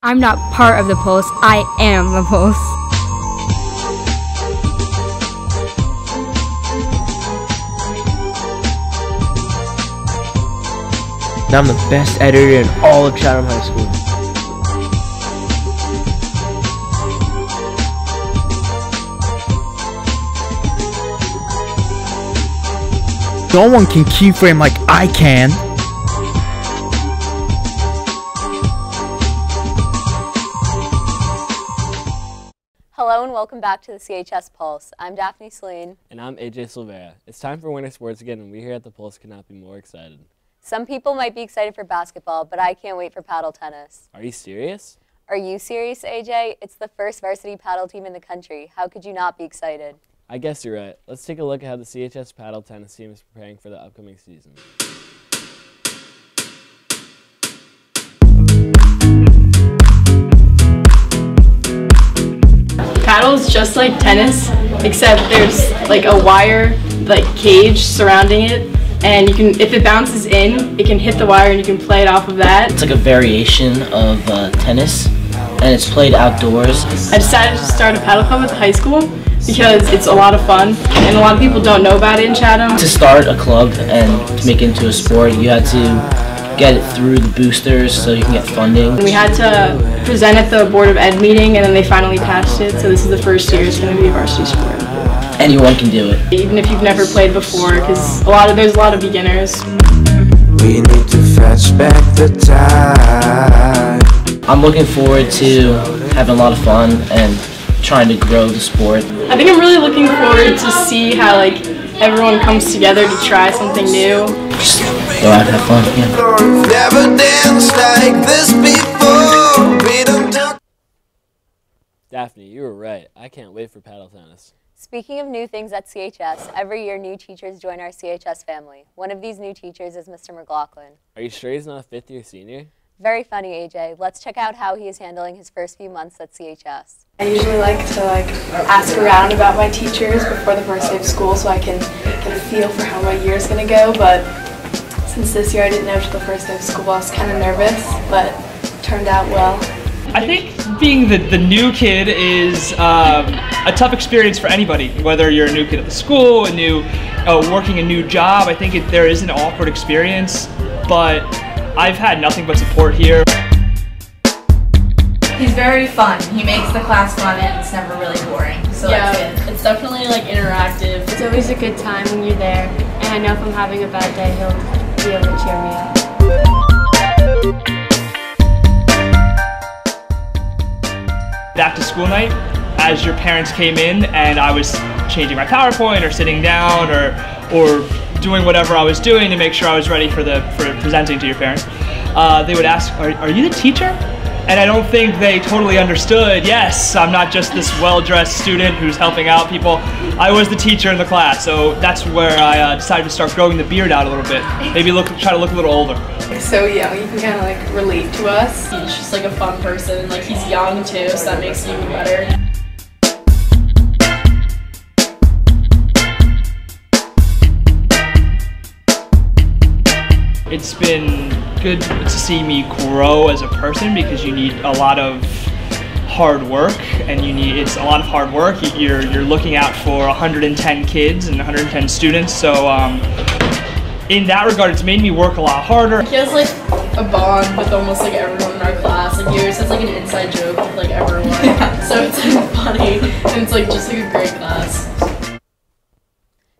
I'm not part of the Pulse, I am the Pulse. And I'm the best editor in all of Chatham High School. No one can keyframe like I can. Hello and welcome back to the CHS Pulse. I'm Daphne Celine. And I'm AJ Silvera. It's time for winter sports again, and we here at the Pulse could not be more excited. Some people might be excited for basketball, but I can't wait for paddle tennis. Are you serious? Are you serious, AJ? It's the first varsity paddle team in the country. How could you not be excited? I guess you're right. Let's take a look at how the CHS paddle tennis team is preparing for the upcoming season. Paddle is just like tennis, except there's like a wire cage surrounding it, and you can, if it bounces in, it can hit the wire and you can play it off of that. It's like a variation of tennis, and it's played outdoors. I decided to start a paddle club at the high school because it's a lot of fun, and a lot of people don't know about it in Chatham. To start a club and to make it into a sport, you had to get it through the boosters so you can get funding. And we had to present at the Board of Ed meeting, and then they finally passed it, so this is the first year it's going to be a varsity sport. Anyone can do it. Even if you've never played before, because there's a lot of beginners. We need to fetch back the time. I'm looking forward to having a lot of fun and trying to grow the sport. I think I'm really looking forward to see how everyone comes together to try something new. Just go out and have fun, yeah. Never danced like this before. We don't do. Daphne, you were right. I can't wait for paddle tennis. Speaking of new things at CHS, every year new teachers join our CHS family. One of these new teachers is Mr. McLaughlin. Are you sure he's not a fifth-year senior? Very funny, AJ. Let's check out how he is handling his first few months at CHS. I usually like to ask around about my teachers before the first day of school so I can get a feel for how my year is going to go, but since this year I didn't know till the first day of school, I was kind of nervous, but it turned out well. I think being the new kid is a tough experience for anybody, whether you're a new kid at the school, working a new job. I think there is an awkward experience, but I've had nothing but support here. He's very fun. He makes the class fun and it's never really boring. So yeah, that's good. It's definitely interactive. It's always a good time when you're there, and I know if I'm having a bad day, he'll be able to cheer me up. Back to school night, as your parents came in and I was changing my PowerPoint or sitting down or doing whatever I was doing to make sure I was ready for presenting to your parents, they would ask, are you the teacher? And I don't think they totally understood, yes, I'm not just this well-dressed student who's helping out people. I was the teacher in the class, so that's where I decided to start growing the beard out a little bit. Maybe try to look a little older. So yeah, you can kind of relate to us. He's just a fun person, he's young too, so that makes it even better. It's been good to see me grow as a person because you need a lot of hard work, and it's a lot of hard work. You're looking out for 110 kids and 110 students, so in that regard, it's made me work a lot harder. He has a bond with almost everyone in our class. He always has an inside joke with everyone. Yeah. So it's funny, and it's just a great class.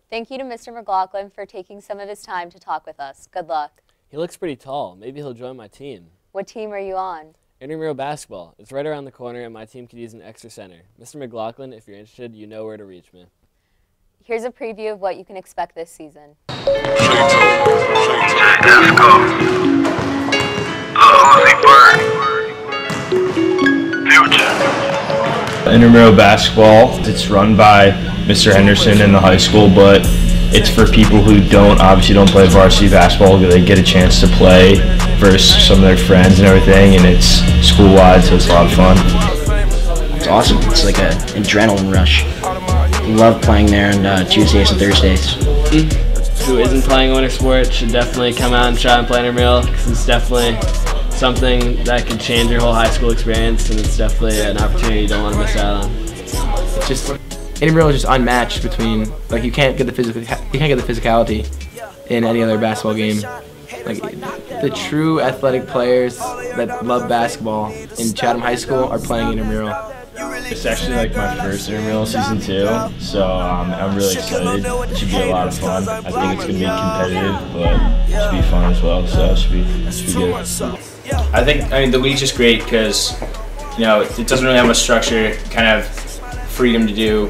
Thank you to Mr. McLaughlin for taking some of his time to talk with us. Good luck. He looks pretty tall. Maybe he'll join my team. What team are you on? Intramural Basketball. It's right around the corner, and my team could use an extra center. Mr. McLaughlin, if you're interested, you know where to reach me. Here's a preview of what you can expect this season. Intramural Basketball, it's run by Mr. Henderson in the high school, but it's for people who obviously don't play varsity basketball. They get a chance to play versus some of their friends and everything, and it's school-wide, so it's a lot of fun. It's awesome. It's like an adrenaline rush. Love playing there on Tuesdays and Thursdays. Who isn't playing a winter sport should definitely come out and try and play intramural, because it's definitely something that can change your whole high school experience, and it's definitely an opportunity you don't want to miss out on. Just Intramural is just unmatched between, like, you can't get the physicality in any other basketball game. Like, the true athletic players that love basketball in Chatham High School are playing Intramural. It's actually like my first Intramural season 2, so I'm really excited. It should be a lot of fun. I think it's going to be competitive, but it should be fun as well, so it should be good. I mean, the league's just great because, you know, it doesn't really have much structure, kind of freedom to do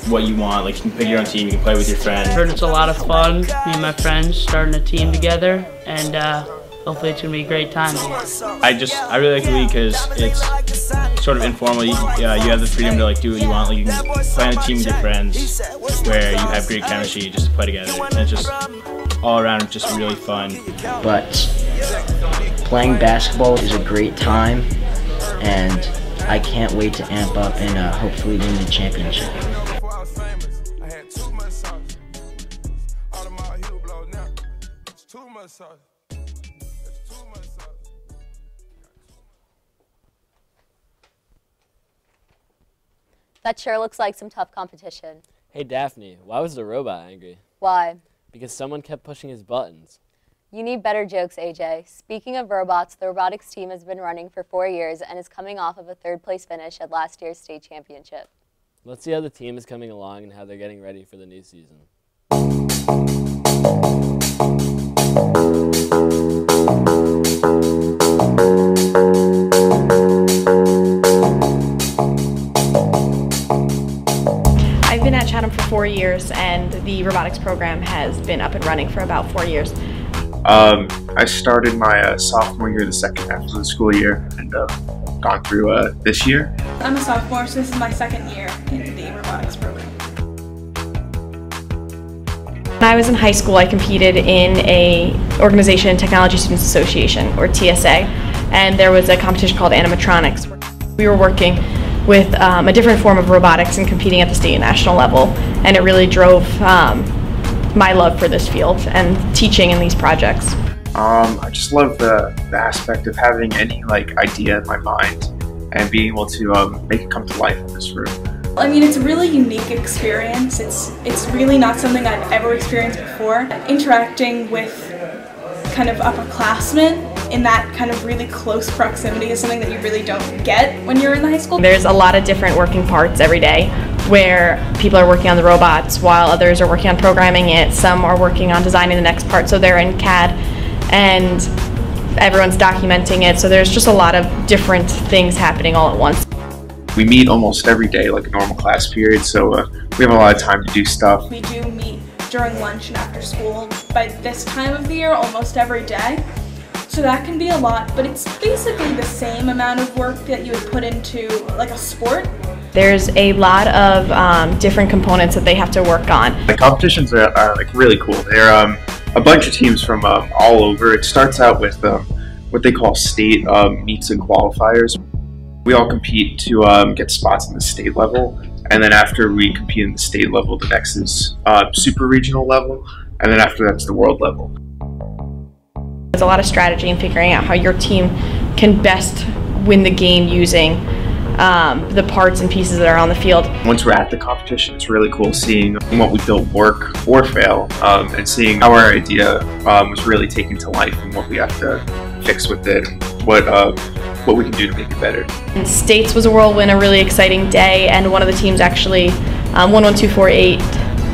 what you want. Like, you can pick your own team, you can play with your friends. I've heard it's a lot of fun, me and my friends starting a team together, and hopefully it's going to be a great time. I really like the league because it's sort of informal. You have the freedom to like do what you want. Like, you can play on a team with your friends where you have great chemistry just to play together. And it's just all around just really fun. But playing basketball is a great time, and I can't wait to amp up and hopefully win the championship. That sure looks like some tough competition. Hey Daphne, why was the robot angry? Why? Because someone kept pushing his buttons. You need better jokes, AJ. Speaking of robots, the robotics team has been running for 4 years and is coming off of a 3rd-place finish at last year's state championship. Let's see how the team is coming along and how they're getting ready for the new season. I've been at Chatham for 4 years, and the robotics program has been up and running for about 4 years. I started my sophomore year, the second half of the school year, and gone through this year. I'm a sophomore, so this is my 2nd year in the robotics program. When I was in high school, I competed in a organization, Technology Students Association, or TSA, and there was a competition called Animatronics. We were working with a different form of robotics and competing at the state and national level, and it really drove my love for this field and teaching in these projects. I just love the aspect of having any idea in my mind and being able to make it come to life in this room. I mean, it's a really unique experience. It's really not something I've ever experienced before. Interacting with kind of upperclassmen in that kind of really close proximity is something that you really don't get when you're in high school. There's a lot of different working parts every day where people are working on the robots while others are working on programming it. Some are working on designing the next part, so they're in CAD, and everyone's documenting it. So there's just a lot of different things happening all at once. We meet almost every day, like a normal class period, so we have a lot of time to do stuff. We do meet during lunch and after school by this time of the year almost every day. So that can be a lot, but it's basically the same amount of work that you would put into like a sport. There's a lot of different components that they have to work on. The competitions are like really cool. They're a bunch of teams from all over. It starts out with what they call state meets and qualifiers. We all compete to get spots in the state level, and then after we compete in the state level, the next is super regional level, and then after that's the world level. There's a lot of strategy in figuring out how your team can best win the game using the parts and pieces that are on the field. Once we're at the competition, it's really cool seeing what we built work or fail, and seeing how our idea was really taken to life and what we have to fix with it, and what we can do to make it better. And States was a whirlwind, a really exciting day, and one of the teams actually, 11248,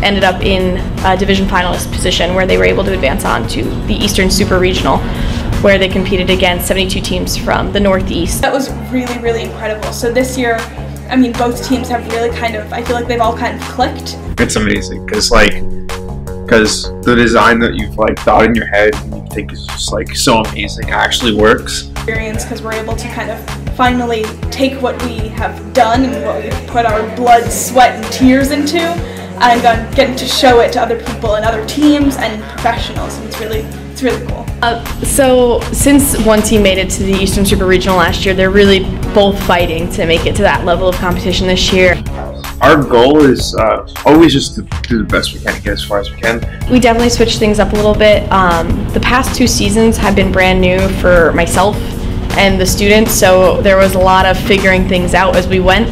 ended up in a division finalist position where they were able to advance on to the Eastern Super Regional, where they competed against 72 teams from the Northeast. That was really, really incredible. So this year, I mean, both teams have really I feel like they've all kind of clicked. It's amazing, because the design that you've thought in your head and you think is just so amazing actually works. Because we're able to kind of finally take what we have done and what we've put our blood, sweat, and tears into, and getting to show it to other people and other teams and professionals. And it's really cool. So since one team made it to the Eastern Super Regional last year, they're really both fighting to make it to that level of competition this year. Our goal is always just to do the best we can and get as far as we can. We definitely switched things up a little bit. The past 2 seasons have been brand new for myself and the students, so there was a lot of figuring things out as we went,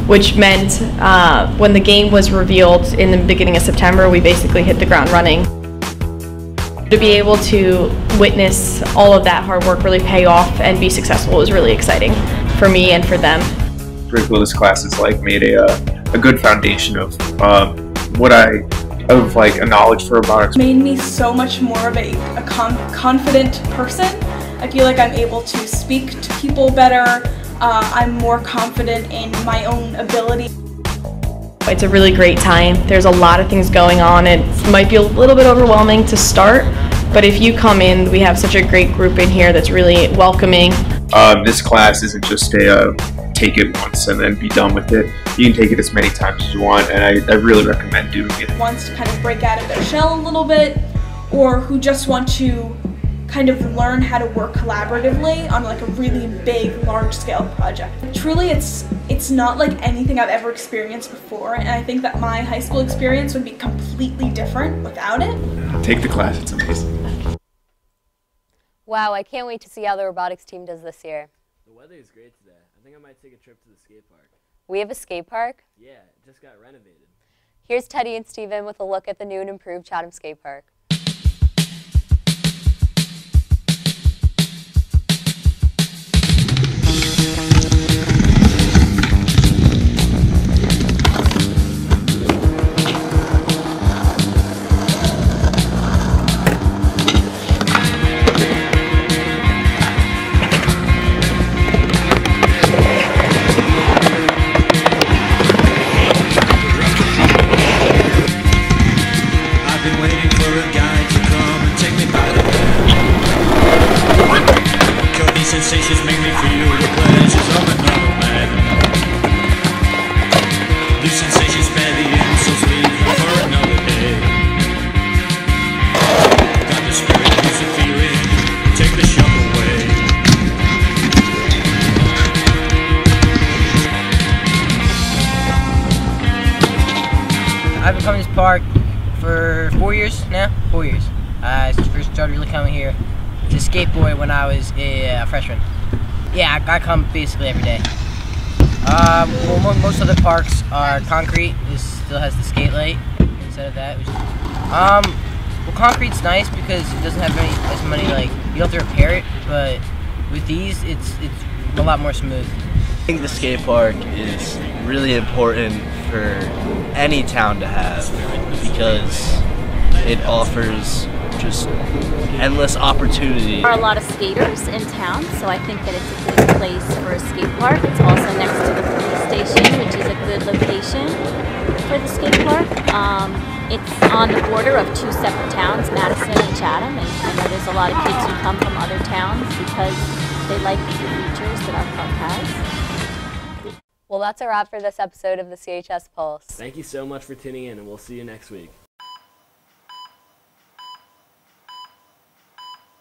which meant when the game was revealed in the beginning of September, we basically hit the ground running. To be able to witness all of that hard work really pay off and be successful was really exciting for me and for them. Really cool. This class has made a good foundation of a knowledge for robotics. Made me so much more of a confident person. I feel like I'm able to speak to people better. I'm more confident in my own ability. It's a really great time. There's a lot of things going on. It might be a little bit overwhelming to start, but if you come in, we have such a great group in here that's really welcoming. This class isn't just a take it once and then be done with it. You can take it as many times as you want, and I really recommend doing it. Wants to kind of break out of their shell a little bit, or who just want to kind of learn how to work collaboratively on a really big, large-scale project. Truly, it's not like anything I've ever experienced before, and I think that my high school experience would be completely different without it. Take the class, it's amazing. Wow, I can't wait to see how the robotics team does this year. The weather is great today. I think I might take a trip to the skate park. We have a skate park? Yeah, it just got renovated. Here's Teddy and Steven with a look at the new and improved Chatham skate park. Sensations make me feel the pleasures of another man. New sensations bear the insults leave for another day. Got the spirit, use the feeling, take the shock away. I've been coming to this park for 4 years now. 4 years. I first started really coming here to skateboard when I was a freshman. Yeah, I come basically every day. Well, most other parks are concrete. This still has the skate light instead of that. Well, concrete's nice because it doesn't have as many you don't have to repair it. But with these, it's a lot more smooth. I think the skate park is really important for any town to have because it offers just endless opportunity. There are a lot of skaters in town, so I think that it's a good place for a skate park. It's also next to the police station, which is a good location for the skate park. It's on the border of 2 separate towns, Madison and Chatham, and I know there's a lot of kids who come from other towns because they like the features that our park has. Well, that's a wrap for this episode of the CHS Pulse. Thank you so much for tuning in, and we'll see you next week.